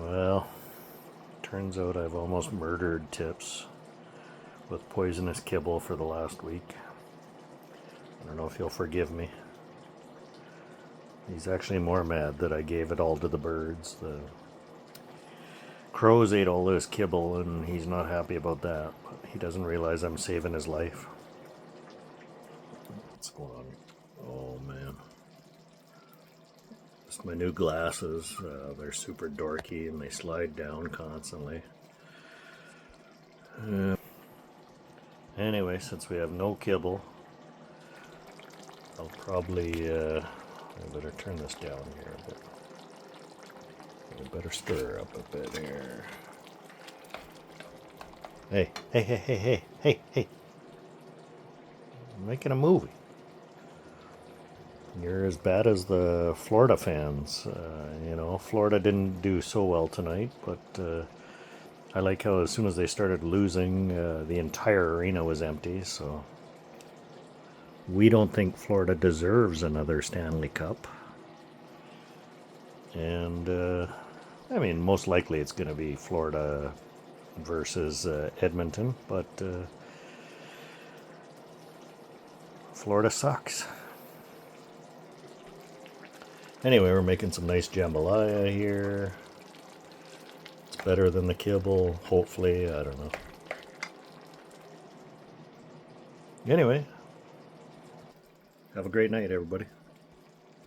Well, turns out I've almost murdered Tips with poisonous kibble for the last week. I don't know if he'll forgive me. He's actually more mad that I gave it all to the birds. The crows ate all this kibble and he's not happy about that, but he doesn't realize I'm saving his life. What's going on? Oh man. Just my new glasses. They're super dorky and they slide down constantly. Anyway, since we have no kibble, I'll probably, I better turn this down here a bit. I better stir up a bit here. Hey, hey, hey, hey, hey, hey, hey. I'm making a movie. You're as bad as the Florida fans. You know, Florida didn't do so well tonight, but I like how as soon as they started losing, the entire arena was empty, so we don't think Florida deserves another Stanley Cup. And, I mean, most likely it's going to be Florida versus Edmonton, but Florida sucks. Anyway, we're making some nice jambalaya here. It's better than the kibble, hopefully, I don't know. Anyway, have a great night, everybody.